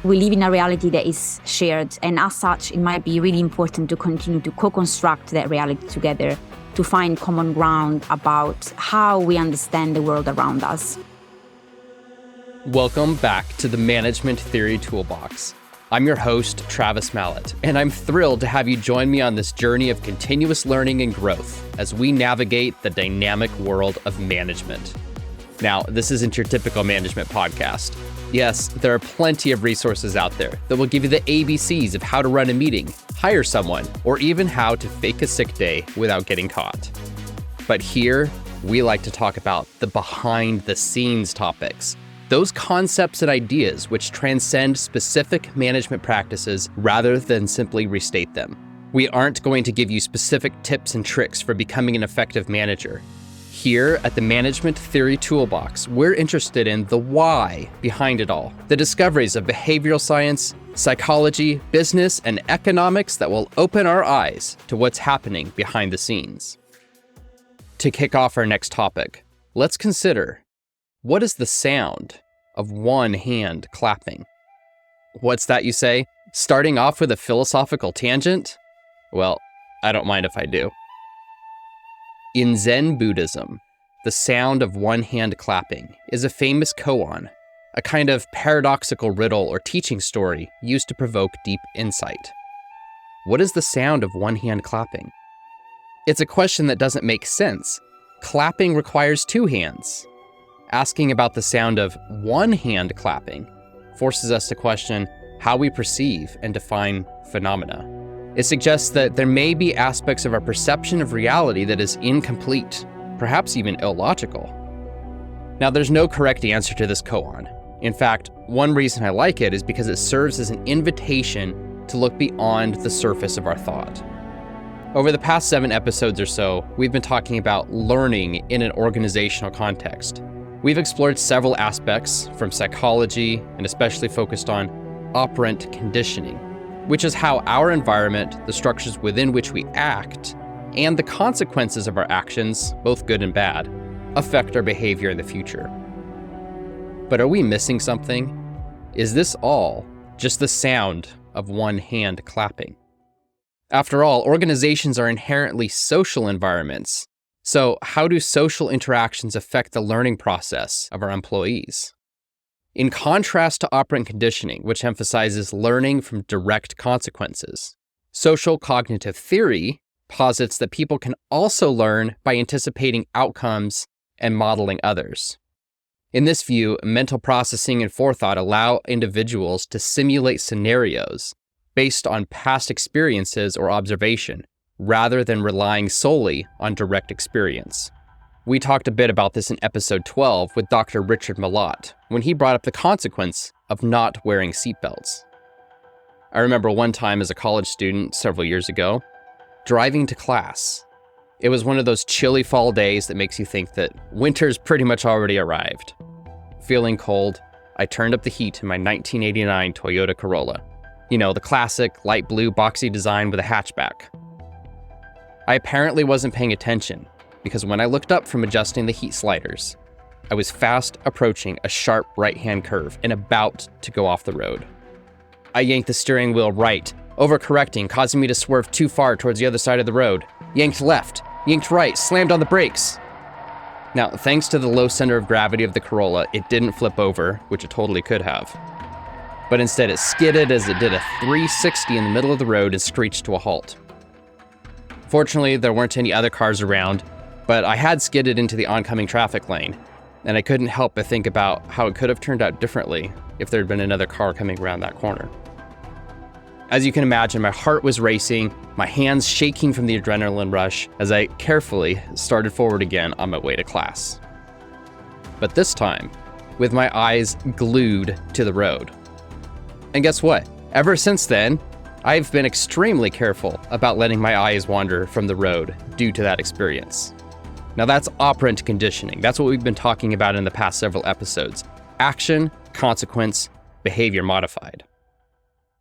We live in a reality that is shared, and as such, it might be really important to continue to co-construct that reality together to find common ground about how we understand the world around us. Welcome back to the Management Theory Toolbox. I'm your host, Travis Mallet, and I'm thrilled to have you join me on this journey of continuous learning and growth as we navigate the dynamic world of management. Now, this isn't your typical management podcast. Yes, there are plenty of resources out there that will give you the ABCs of how to run a meeting, hire someone, or even how to fake a sick day without getting caught. But here, we like to talk about the behind-the-scenes topics, those concepts and ideas which transcend specific management practices rather than simply restate them. We aren't going to give you specific tips and tricks for becoming an effective manager. Here at the Management Theory Toolbox, we're interested in the why behind it all, the discoveries of behavioral science, psychology, business, and economics that will open our eyes to what's happening behind the scenes. To kick off our next topic, let's consider, what is the sound of one hand clapping? What's that, you say? Starting off with a philosophical tangent? Well, I don't mind if I do. In Zen Buddhism, the sound of one hand clapping is a famous koan, a kind of paradoxical riddle or teaching story used to provoke deep insight. What is the sound of one hand clapping? It's a question that doesn't make sense. Clapping requires two hands. Asking about the sound of one hand clapping forces us to question how we perceive and define phenomena. It suggests that there may be aspects of our perception of reality that is incomplete, perhaps even illogical. Now, there's no correct answer to this koan. In fact, one reason I like it is because it serves as an invitation to look beyond the surface of our thought. Over the past 7 episodes or so, we've been talking about learning in an organizational context. We've explored several aspects from psychology and especially focused on operant conditioning, which is how our environment, the structures within which we act, and the consequences of our actions, both good and bad, affect our behavior in the future. But are we missing something? Is this all just the sound of one hand clapping? After all, organizations are inherently social environments. So how do social interactions affect the learning process of our employees? In contrast to operant conditioning, which emphasizes learning from direct consequences, social cognitive theory posits that people can also learn by anticipating outcomes and modeling others. In this view, mental processing and forethought allow individuals to simulate scenarios based on past experiences or observation, rather than relying solely on direct experience. We talked a bit about this in episode 12 with Dr. Richard Malott when he brought up the consequence of not wearing seatbelts. I remember one time as a college student several years ago, driving to class. It was one of those chilly fall days that makes you think that winter's pretty much already arrived. Feeling cold, I turned up the heat in my 1989 Toyota Corolla. You know, the classic light blue boxy design with a hatchback. I apparently wasn't paying attention, because when I looked up from adjusting the heat sliders, I was fast approaching a sharp right-hand curve and about to go off the road. I yanked the steering wheel right, overcorrecting, causing me to swerve too far towards the other side of the road. Yanked left, yanked right, slammed on the brakes. Now, thanks to the low center of gravity of the Corolla, it didn't flip over, which it totally could have. But instead it skidded as it did a 360 in the middle of the road and screeched to a halt. Fortunately, there weren't any other cars around, but I had skidded into the oncoming traffic lane, and I couldn't help but think about how it could have turned out differently if there had been another car coming around that corner. As you can imagine, my heart was racing, my hands shaking from the adrenaline rush as I carefully started forward again on my way to class. But this time, with my eyes glued to the road. And guess what? Ever since then, I've been extremely careful about letting my eyes wander from the road due to that experience. Now that's operant conditioning. That's what we've been talking about in the past several episodes. Action, consequence, behavior modified.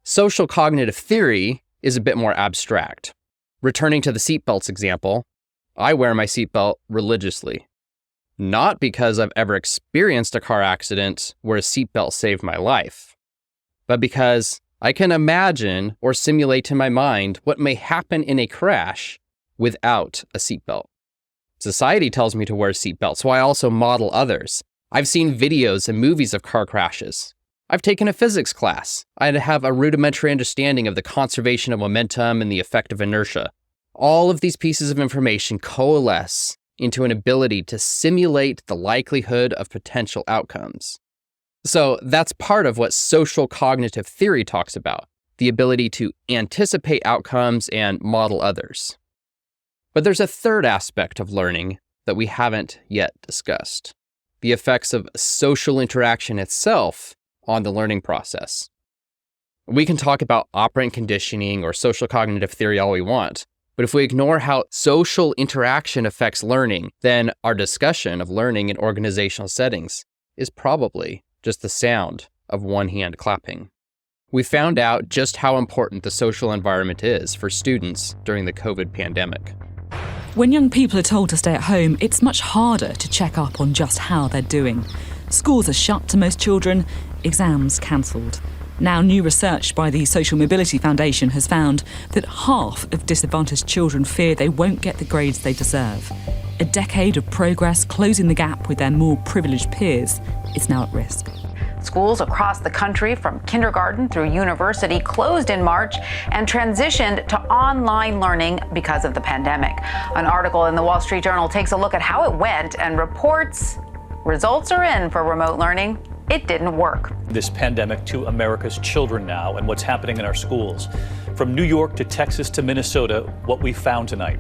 Social cognitive theory is a bit more abstract. Returning to the seatbelts example, I wear my seatbelt religiously. Not because I've ever experienced a car accident where a seatbelt saved my life, but because I can imagine or simulate in my mind what may happen in a crash without a seatbelt. Society tells me to wear seatbelts, so I also model others. I've seen videos and movies of car crashes. I've taken a physics class. I have a rudimentary understanding of the conservation of momentum and the effect of inertia. All of these pieces of information coalesce into an ability to simulate the likelihood of potential outcomes. So that's part of what social cognitive theory talks about, the ability to anticipate outcomes and model others. But there's a third aspect of learning that we haven't yet discussed, the effects of social interaction itself on the learning process. We can talk about operant conditioning or social cognitive theory all we want, but if we ignore how social interaction affects learning, then our discussion of learning in organizational settings is probably just the sound of one hand clapping. We found out just how important the social environment is for students during the COVID pandemic. When young people are told to stay at home, it's much harder to check up on just how they're doing. Schools are shut to most children, exams cancelled. Now, new research by the Social Mobility Foundation has found that half of disadvantaged children fear they won't get the grades they deserve. A decade of progress closing the gap with their more privileged peers is now at risk. Schools across the country, from kindergarten through university, closed in March and transitioned to online learning because of the pandemic. An article in the Wall Street Journal takes a look at how it went and reports results are in for remote learning. It didn't work. This pandemic to America's children now and what's happening in our schools. From New York to Texas to Minnesota, what we found tonight.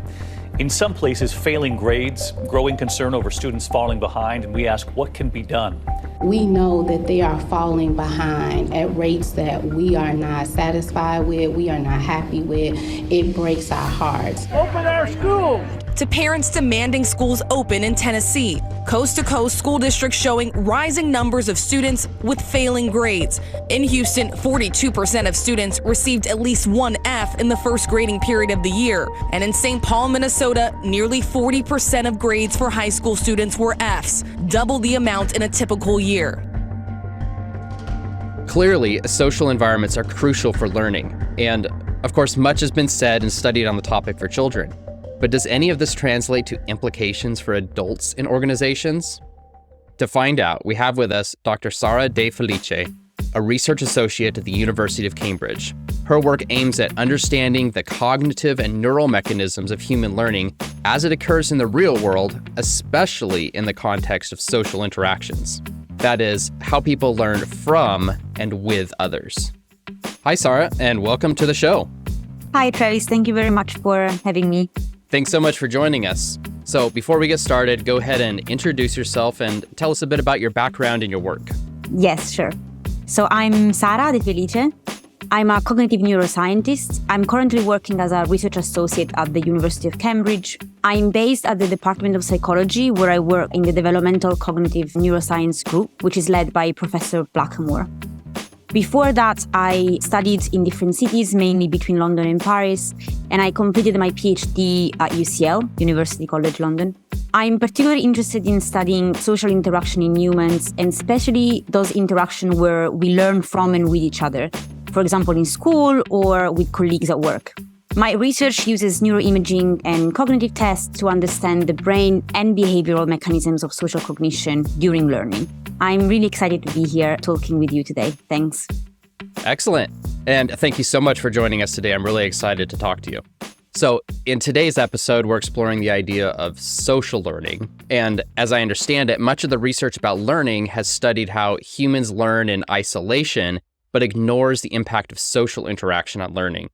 In some places, failing grades, growing concern over students falling behind, and we ask what can be done. We know that they are falling behind at rates that we are not satisfied with, we are not happy with. It breaks our hearts. Open our schools! To parents demanding schools open in Tennessee. Coast-to-coast school districts showing rising numbers of students with failing grades. In Houston, 42% of students received at least one F in the first grading period of the year. And in St. Paul, Minnesota, nearly 40% of grades for high school students were Fs, double the amount in a typical year. Clearly, social environments are crucial for learning. And of course, much has been said and studied on the topic for children. But does any of this translate to implications for adults in organizations? To find out, we have with us Dr. Sara De Felice, a research associate at the University of Cambridge. Her work aims at understanding the cognitive and neural mechanisms of human learning as it occurs in the real world, especially in the context of social interactions. That is, how people learn from and with others. Hi, Sara, and welcome to the show. Hi, Travis. Thank you very much for having me. Thanks so much for joining us. So before we get started, go ahead and introduce yourself and tell us a bit about your background and your work. Yes, sure. So I'm Sara De Felice. I'm a cognitive neuroscientist. I'm currently working as a research associate at the University of Cambridge. I'm based at the Department of Psychology, where I work in the Developmental Cognitive Neuroscience group, which is led by Professor Blackamore. Before that, I studied in different cities, mainly between London and Paris, and I completed my PhD at UCL, University College London. I'm particularly interested in studying social interaction in humans, and especially those interactions where we learn from and with each other, for example, in school or with colleagues at work. My research uses neuroimaging and cognitive tests to understand the brain and behavioral mechanisms of social cognition during learning. I'm really excited to be here talking with you today. Thanks. Excellent. And thank you so much for joining us today. I'm really excited to talk to you. So in today's episode, we're exploring the idea of social learning. And as I understand it, much of the research about learning has studied how humans learn in isolation, but ignores the impact of social interaction on learning.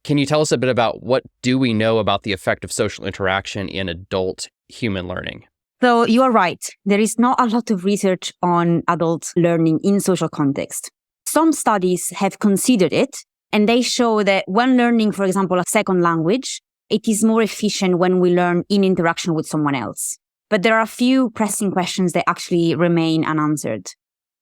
Can you tell us a bit about what do we know about the effect of social interaction in adult human learning? So you are right. There is not a lot of research on adult learning in social context. Some studies have considered it, and they show that when learning, for example, a second language, it is more efficient when we learn in interaction with someone else. But there are a few pressing questions that actually remain unanswered.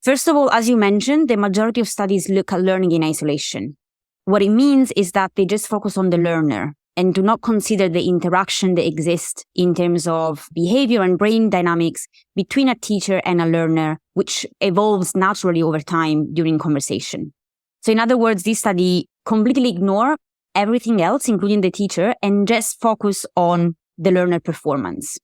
First of all, as you mentioned, the majority of studies look at learning in isolation. What it means is that they just focus on the learner and do not consider the interaction that exists in terms of behavior and brain dynamics between a teacher and a learner, which evolves naturally over time during conversation. So in other words, this study completely ignores everything else, including the teacher, and just focus on the learner performance.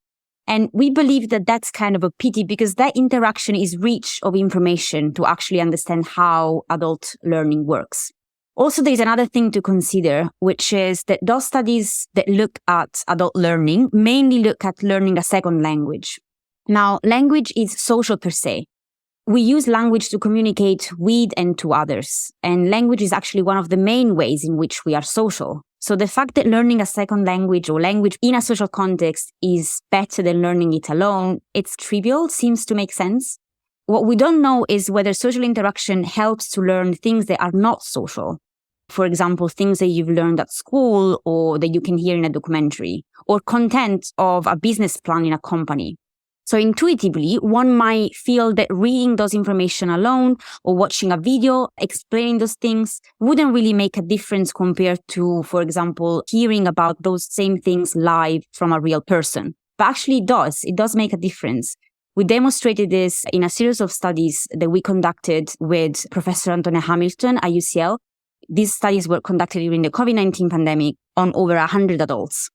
And we believe that that's kind of a pity because that interaction is rich of information to actually understand how adult learning works. Also, there's another thing to consider, which is that those studies that look at adult learning mainly look at learning a second language. Now, language is social per se. We use language to communicate with and to others. And language is actually one of the main ways in which we are social. So the fact that learning a second language or language in a social context is better than learning it alone, it's trivial, seems to make sense. What we don't know is whether social interaction helps to learn things that are not social. For example, things that you've learned at school or that you can hear in a documentary, or content of a business plan in a company. So intuitively, one might feel that reading those information alone or watching a video explaining those things wouldn't really make a difference compared to, for example, hearing about those same things live from a real person. But actually it does. It does make a difference. We demonstrated this in a series of studies that we conducted with Professor Antonia Hamilton at UCL. These studies were conducted during the COVID-19 pandemic on over 100 adults.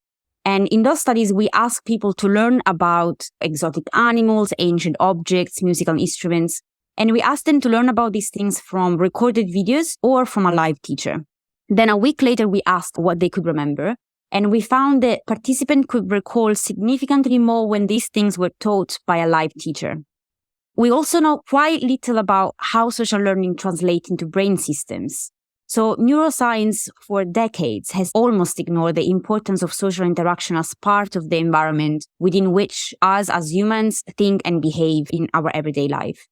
And in those studies, we asked people to learn about exotic animals, ancient objects, musical instruments. And we asked them to learn about these things from recorded videos or from a live teacher. Then a week later, we asked what they could remember. And we found that participants could recall significantly more when these things were taught by a live teacher. We also know quite little about how social learning translates into brain systems. So neuroscience for decades has almost ignored the importance of social interaction as part of the environment within which us as humans think and behave in our everyday life.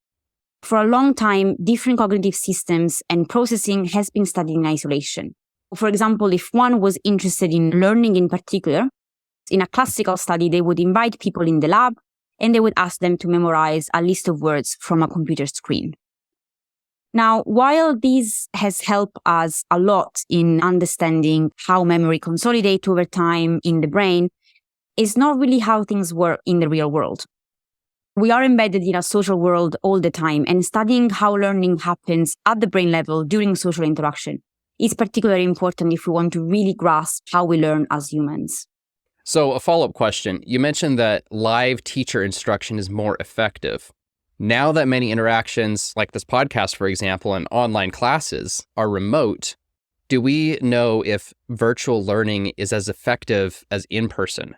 For a long time, different cognitive systems and processing has been studied in isolation. For example, if one was interested in learning in particular, in a classical study, they would invite people in the lab and they would ask them to memorize a list of words from a computer screen. Now, while this has helped us a lot in understanding how memory consolidates over time in the brain, it's not really how things work in the real world. We are embedded in a social world all the time, and studying how learning happens at the brain level during social interaction is particularly important if we want to really grasp how we learn as humans. So a follow-up question. You mentioned that live teacher instruction is more effective. Now that many interactions, like this podcast, for example, and online classes are remote, do we know if virtual learning is as effective as in-person?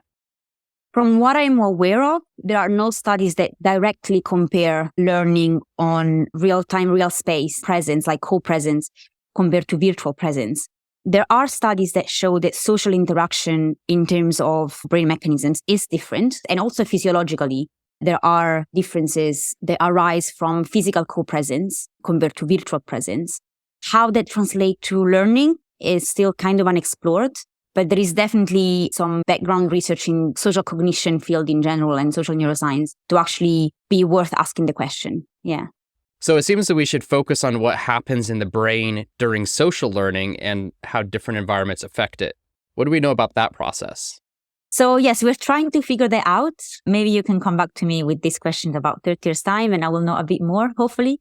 From what I'm aware of, there are no studies that directly compare learning on real-time, real space presence, like co-presence, compared to virtual presence. There are studies that show that social interaction in terms of brain mechanisms is different, and also physiologically. There are differences that arise from physical co-presence compared to virtual presence. How that translates to learning is still kind of unexplored, but there is definitely some background research in social cognition field in general and social neuroscience to actually be worth asking the question. Yeah. So it seems that we should focus on what happens in the brain during social learning and how different environments affect it. What do we know about that process? So yes, we're trying to figure that out. Maybe you can come back to me with this question about 30 years' time and I will know a bit more, hopefully.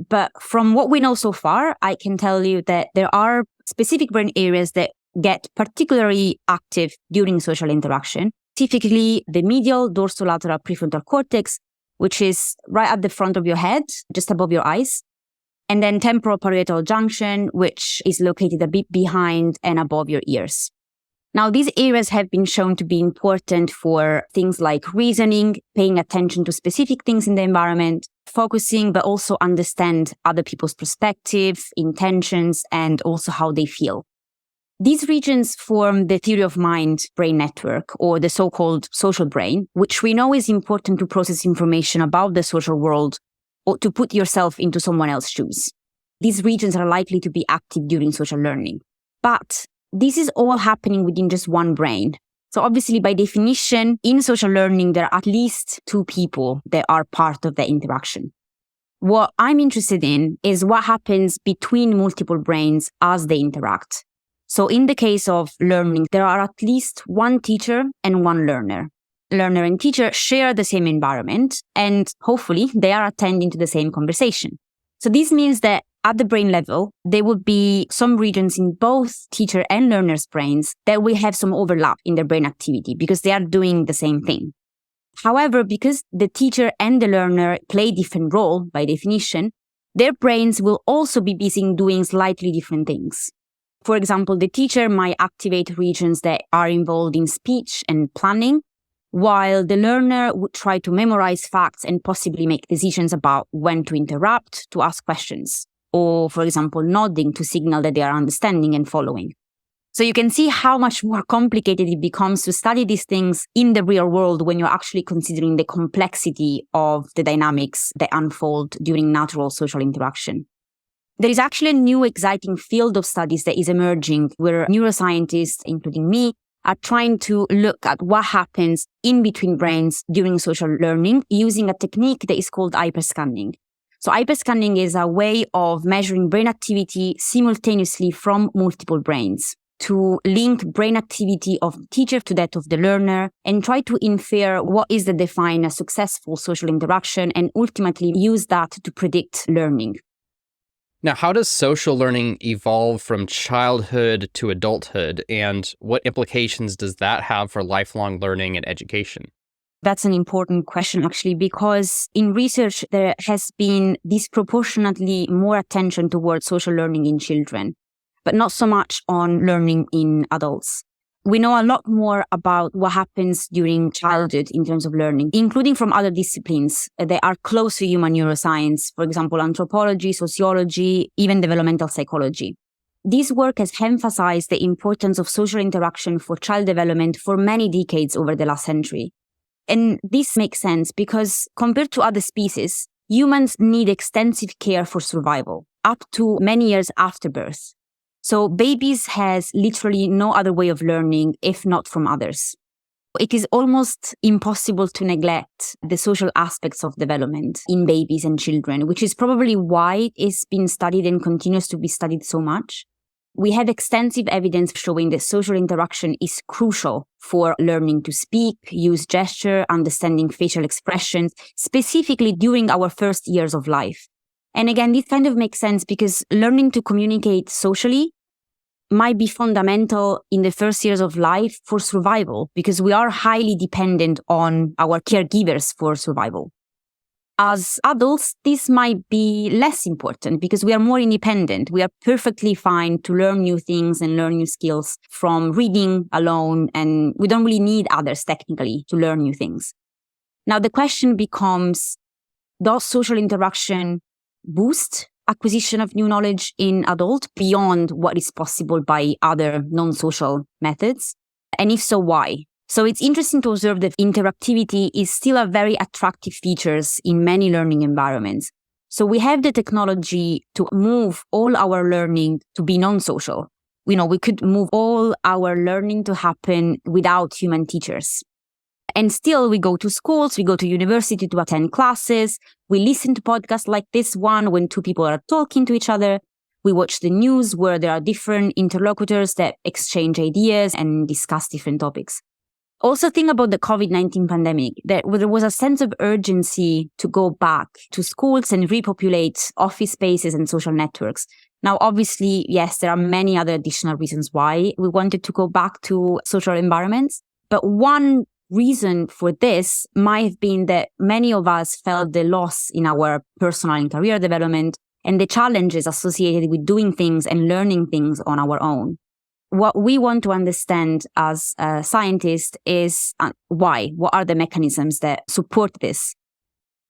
But from what we know so far, I can tell you that there are specific brain areas that get particularly active during social interaction. Typically, the medial dorsolateral prefrontal cortex, which is right at the front of your head, just above your eyes. And then temporal parietal junction, which is located a bit behind and above your ears. Now, these areas have been shown to be important for things like reasoning, paying attention to specific things in the environment, focusing, but also understand other people's perspectives, intentions, and also how they feel. These regions form the theory of mind brain network, or the so-called social brain, which we know is important to process information about the social world or to put yourself into someone else's shoes. These regions are likely to be active during social learning. But this is all happening within just one brain. So obviously, by definition, in social learning, there are at least two people that are part of the interaction. What I'm interested in is what happens between multiple brains as they interact. So in the case of learning, there are at least one teacher and one learner. Learner and teacher share the same environment, and hopefully they are attending to the same conversation. So this means that at the brain level, there would be some regions in both teacher and learner's brains that will have some overlap in their brain activity because they are doing the same thing. However, because the teacher and the learner play different role by definition, their brains will also be busy doing slightly different things. For example, the teacher might activate regions that are involved in speech and planning, while the learner would try to memorize facts and possibly make decisions about when to interrupt, to ask questions, or, for example, nodding to signal that they are understanding and following. So you can see how much more complicated it becomes to study these things in the real world when you're actually considering the complexity of the dynamics that unfold during natural social interaction. There is actually a new exciting field of studies that is emerging where neuroscientists, including me, are trying to look at what happens in between brains during social learning using a technique that is called hyperscanning. So hyperscanning is a way of measuring brain activity simultaneously from multiple brains to link brain activity of the teacher to that of the learner and try to infer what is that define a successful social interaction and ultimately use that to predict learning. Now, how does social learning evolve from childhood to adulthood, and what implications does that have for lifelong learning and education? That's an important question, actually, because in research, there has been disproportionately more attention towards social learning in children, but not so much on learning in adults. We know a lot more about what happens during childhood in terms of learning, including from other disciplines that are close to human neuroscience, for example, anthropology, sociology, even developmental psychology. This work has emphasized the importance of social interaction for child development for many decades over the last century. And this makes sense because compared to other species, humans need extensive care for survival, up to many years after birth. So babies has literally no other way of learning if not from others. It is almost impossible to neglect the social aspects of development in babies and children, which is probably why it's been studied and continues to be studied so much. We have extensive evidence showing that social interaction is crucial for learning to speak, use gesture, understanding facial expressions, specifically during our first years of life. And again, this kind of makes sense because learning to communicate socially might be fundamental in the first years of life for survival because we are highly dependent on our caregivers for survival. As adults, this might be less important because we are more independent. We are perfectly fine to learn new things and learn new skills from reading alone, and we don't really need others technically to learn new things. Now, the question becomes, does social interaction boost acquisition of new knowledge in adult beyond what is possible by other non-social methods? And if so, why? So it's interesting to observe that interactivity is still a very attractive feature in many learning environments. So we have the technology to move all our learning to be non-social. We could move all our learning to happen without human teachers. And still, we go to schools, we go to university to attend classes, we listen to podcasts like this one when two people are talking to each other, we watch the news where there are different interlocutors that exchange ideas and discuss different topics. Also think about the COVID-19 pandemic, that there was a sense of urgency to go back to schools and repopulate office spaces and social networks. Now, obviously, yes, there are many other additional reasons why we wanted to go back to social environments, but one reason for this might have been that many of us felt the loss in our personal and career development and the challenges associated with doing things and learning things on our own. What we want to understand as scientists is why. What are the mechanisms that support this?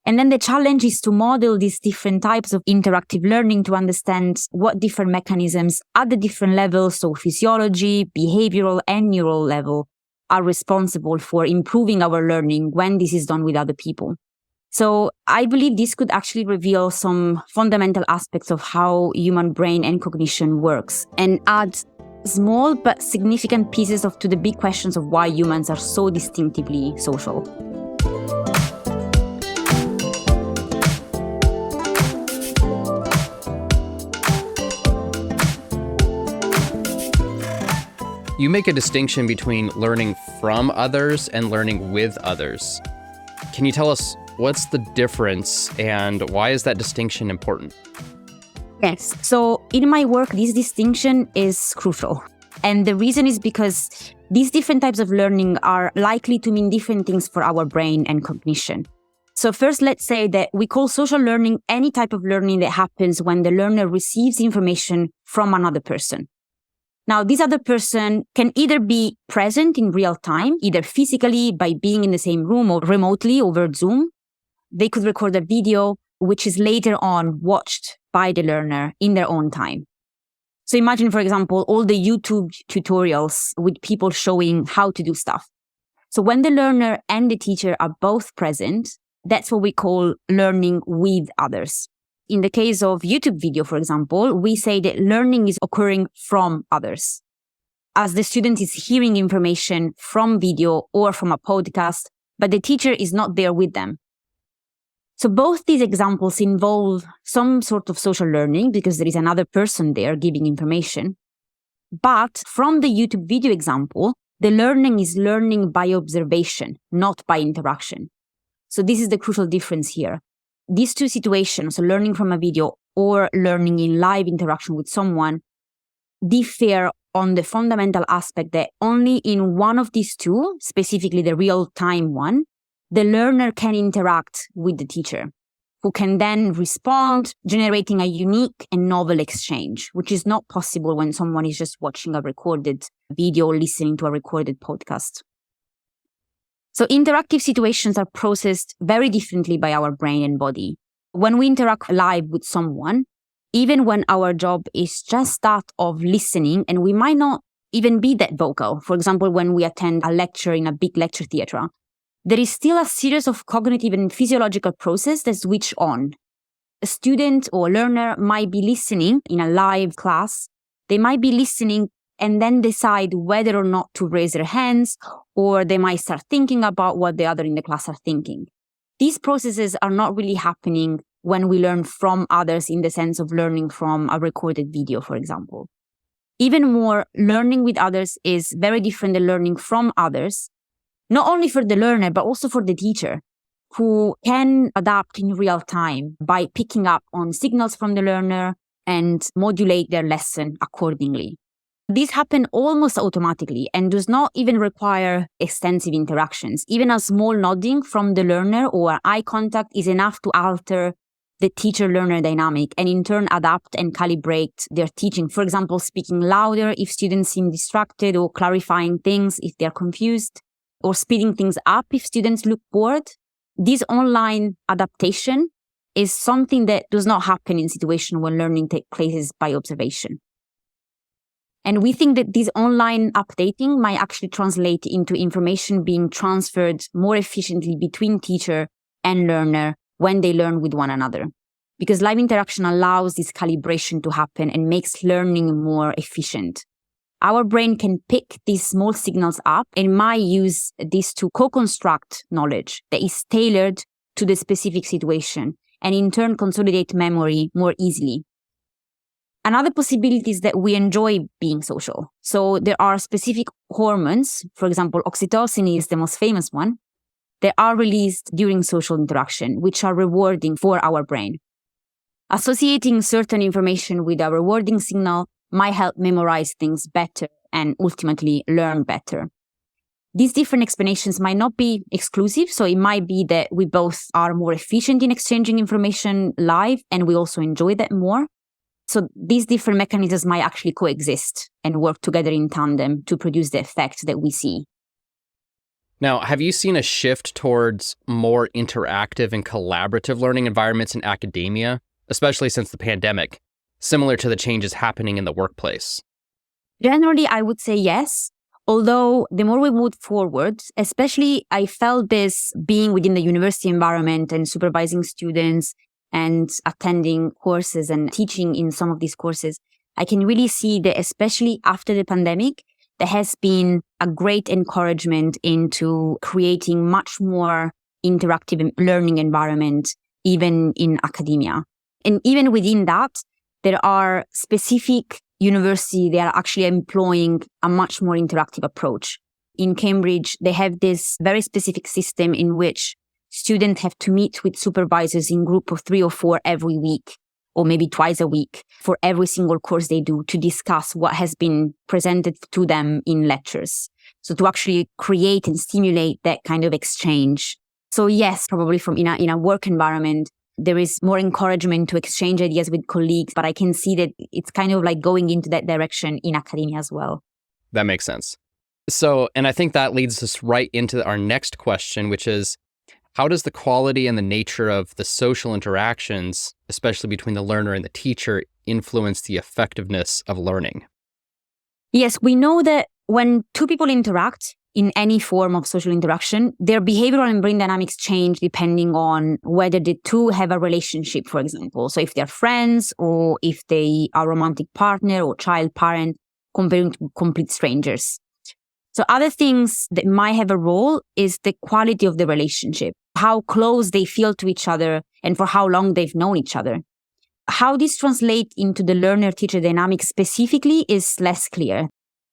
And then the challenge is to model these different types of interactive learning to understand what different mechanisms at the different levels, so physiology, behavioral, and neural level, are responsible for improving our learning when this is done with other people. So I believe this could actually reveal some fundamental aspects of how human brain and cognition works and add small but significant pieces to the big questions of why humans are so distinctively social. You make a distinction between learning from others and learning with others. Can you tell us what's the difference and why is that distinction important? Yes. So in my work, this distinction is crucial. And the reason is because these different types of learning are likely to mean different things for our brain and cognition. So first, let's say that we call social learning any type of learning that happens when the learner receives information from another person. Now, this other person can either be present in real time, either physically by being in the same room or remotely over Zoom. They could record a video, which is later on watched by the learner in their own time. So imagine, for example, all the YouTube tutorials with people showing how to do stuff. So when the learner and the teacher are both present, that's what we call learning with others. In the case of YouTube video, for example, we say that learning is occurring from others. As the student is hearing information from video or from a podcast, but the teacher is not there with them. So both these examples involve some sort of social learning because there is another person there giving information. But from the YouTube video example, the learning is learning by observation, not by interaction. So this is the crucial difference here. These two situations, so learning from a video or learning in live interaction with someone, differ on the fundamental aspect that only in one of these two, specifically the real-time one, the learner can interact with the teacher, who can then respond, generating a unique and novel exchange, which is not possible when someone is just watching a recorded video or listening to a recorded podcast. So interactive situations are processed very differently by our brain and body. When we interact live with someone, even when our job is just that of listening, and we might not even be that vocal, for example, when we attend a lecture in a big lecture theatre, there is still a series of cognitive and physiological processes that switch on. A student or learner might be listening in a live class. They might be listening and then decide whether or not to raise their hands, or they might start thinking about what the other in the class are thinking. These processes are not really happening when we learn from others in the sense of learning from a recorded video, for example. Even more, learning with others is very different than learning from others, not only for the learner, but also for the teacher, who can adapt in real time by picking up on signals from the learner and modulate their lesson accordingly. These happen almost automatically and does not even require extensive interactions. Even a small nodding from the learner or eye contact is enough to alter the teacher-learner dynamic and in turn adapt and calibrate their teaching. For example, speaking louder if students seem distracted, or clarifying things if they're confused, or speeding things up if students look bored. This online adaptation is something that does not happen in situations where learning takes place by observation. And we think that this online updating might actually translate into information being transferred more efficiently between teacher and learner when they learn with one another. Because live interaction allows this calibration to happen and makes learning more efficient. Our brain can pick these small signals up and might use this to co-construct knowledge that is tailored to the specific situation and in turn consolidate memory more easily. Another possibility is that we enjoy being social. So there are specific hormones, for example, oxytocin is the most famous one, that are released during social interaction, which are rewarding for our brain. Associating certain information with a rewarding signal might help memorize things better and ultimately learn better. These different explanations might not be exclusive, so it might be that we both are more efficient in exchanging information live and we also enjoy that more. So these different mechanisms might actually coexist and work together in tandem to produce the effect that we see. Now, have you seen a shift towards more interactive and collaborative learning environments in academia, especially since the pandemic, similar to the changes happening in the workplace? Generally, I would say yes. Although the more we move forward, especially I felt this being within the university environment and supervising students and attending courses and teaching in some of these courses, I can really see that especially after the pandemic, there has been a great encouragement into creating much more interactive learning environment, even in academia. And even within that, there are specific universities that are actually employing a much more interactive approach. In Cambridge, they have this very specific system in which students have to meet with supervisors in group of 3 or 4 every week. or maybe twice a week for every single course they do to discuss what has been presented to them in lectures. So to actually create and stimulate that kind of exchange. So yes, probably from in a work environment, there is more encouragement to exchange ideas with colleagues, but I can see that it's kind of like going into that direction in academia as well. That makes sense. So, and I think that leads us right into our next question, which is, how does the quality and the nature of the social interactions, especially between the learner and the teacher, influence the effectiveness of learning? Yes, we know that when two people interact in any form of social interaction, their behavioral and brain dynamics change depending on whether the two have a relationship, for example. So if they're friends or if they are a romantic partner or child parent, comparing to complete strangers. So other things that might have a role is the quality of the relationship, how close they feel to each other and for how long they've known each other. How this translates into the learner-teacher dynamic specifically is less clear.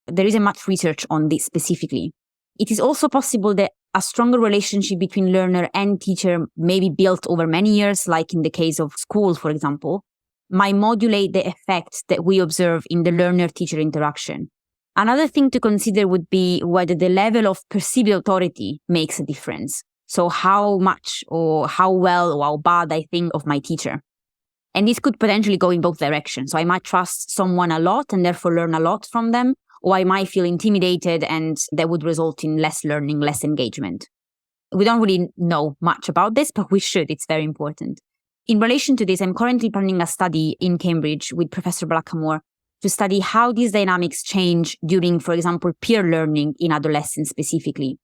There isn't much research on this specifically. It is also possible that a stronger relationship between learner and teacher may be built over many years, like in the case of school, for example, might modulate the effect that we observe in the learner-teacher interaction. Another thing to consider would be whether the level of perceived authority makes a difference. So how much or how well or how bad I think of my teacher. And this could potentially go in both directions. So I might trust someone a lot and therefore learn a lot from them, or I might feel intimidated and that would result in less learning, less engagement. We don't really know much about this, but we should. It's very important. In relation to this, I'm currently planning a study in Cambridge with Professor Blackamore to study how these dynamics change during, for example, peer learning in adolescence specifically.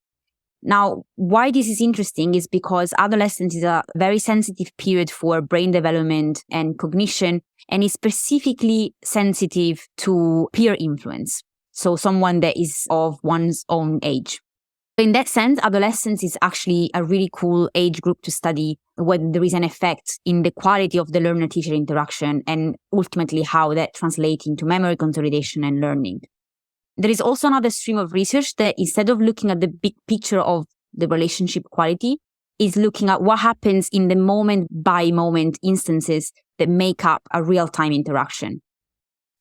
Now, why this is interesting is because adolescence is a very sensitive period for brain development and cognition, and is specifically sensitive to peer influence. So someone that is of one's own age. In that sense, adolescence is actually a really cool age group to study whether there is an effect in the quality of the learner-teacher interaction and ultimately how that translates into memory consolidation and learning. There is also another stream of research that instead of looking at the big picture of the relationship quality, is looking at what happens in the moment-by-moment instances that make up a real-time interaction.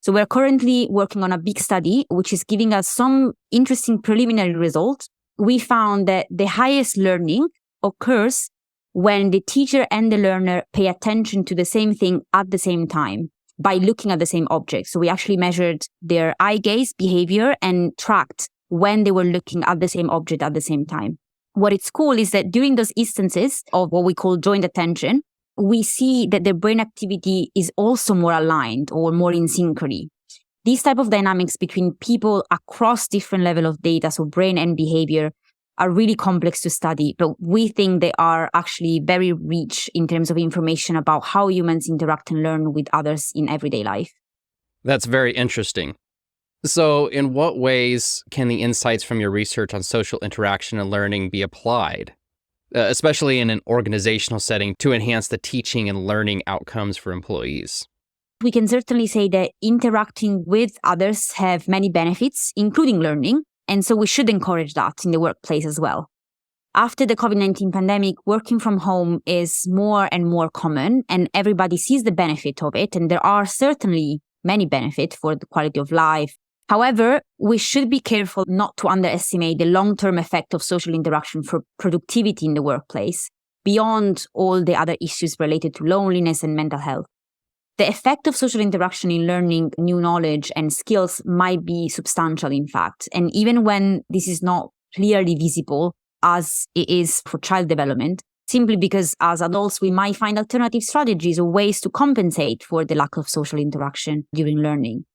So we're currently working on a big study, which is giving us some interesting preliminary results. We found that the highest learning occurs when the teacher and the learner pay attention to the same thing at the same time by looking at the same object. So we actually measured their eye gaze behavior and tracked when they were looking at the same object at the same time. What is cool is that during those instances of what we call joint attention, we see that the brain activity is also more aligned or more in synchrony. These type of dynamics between people across different level of data, so brain and behavior, are really complex to study, but we think they are actually very rich in terms of information about how humans interact and learn with others in everyday life. That's very interesting. So in what ways can the insights from your research on social interaction and learning be applied, especially in an organizational setting, to enhance the teaching and learning outcomes for employees? We can certainly say that interacting with others have many benefits, including learning, and so we should encourage that in the workplace as well. After the COVID-19 pandemic, working from home is more and more common, and everybody sees the benefit of it, and there are certainly many benefits for the quality of life. However, we should be careful not to underestimate the long-term effect of social interaction for productivity in the workplace, beyond all the other issues related to loneliness and mental health. The effect of social interaction in learning new knowledge and skills might be substantial, in fact. And even when this is not clearly visible, as it is for child development, simply because as adults, we might find alternative strategies or ways to compensate for the lack of social interaction during learning.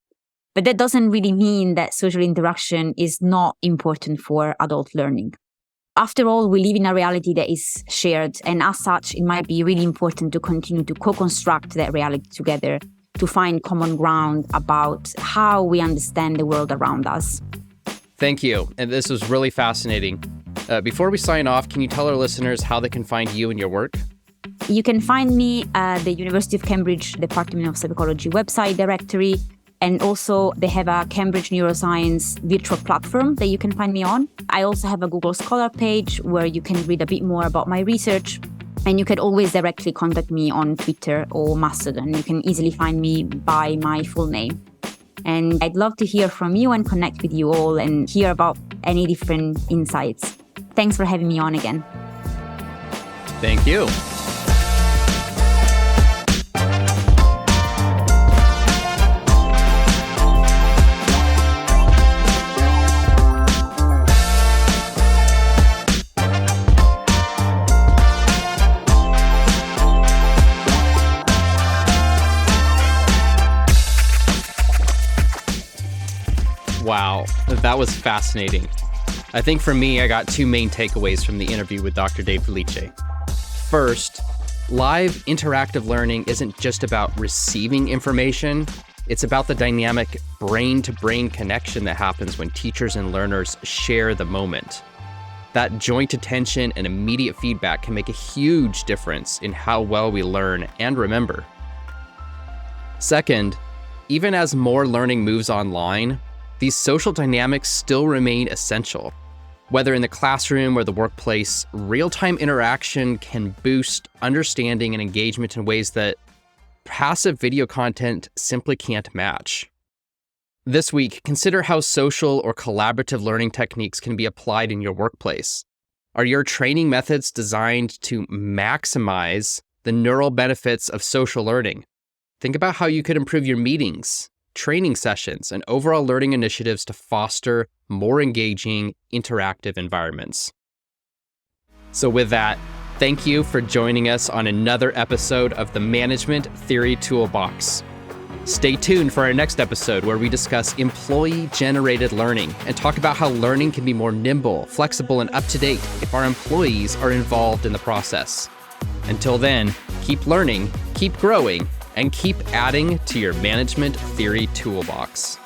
But that doesn't really mean that social interaction is not important for adult learning. After all, we live in a reality that is shared, and as such, it might be really important to continue to co-construct that reality together to find common ground about how we understand the world around us. Thank you. And this was really fascinating. Before we sign off, can you tell our listeners how they can find you and your work? You can find me at the University of Cambridge Department of Psychology website directory. And also, they have a Cambridge Neuroscience virtual platform that you can find me on. I also have a Google Scholar page where you can read a bit more about my research. And you can always directly contact me on Twitter or Mastodon. You can easily find me by my full name. And I'd love to hear from you and connect with you all and hear about any different insights. Thanks for having me on again. Thank you. Wow, that was fascinating. I think for me, I got two main takeaways from the interview with Dr. De Felice. First, live interactive learning isn't just about receiving information, it's about the dynamic brain-to-brain connection that happens when teachers and learners share the moment. That joint attention and immediate feedback can make a huge difference in how well we learn and remember. Second, even as more learning moves online, these social dynamics still remain essential. Whether in the classroom or the workplace, real-time interaction can boost understanding and engagement in ways that passive video content simply can't match. This week, consider how social or collaborative learning techniques can be applied in your workplace. Are your training methods designed to maximize the neural benefits of social learning? Think about how you could improve your meetings, training sessions, and overall learning initiatives to foster more engaging, interactive environments. So with that, thank you for joining us on another episode of the Management Theory Toolbox. Stay tuned for our next episode where we discuss employee-generated learning and talk about how learning can be more nimble, flexible, and up-to-date if our employees are involved in the process. Until then, keep learning, keep growing, and keep adding to your management theory toolbox.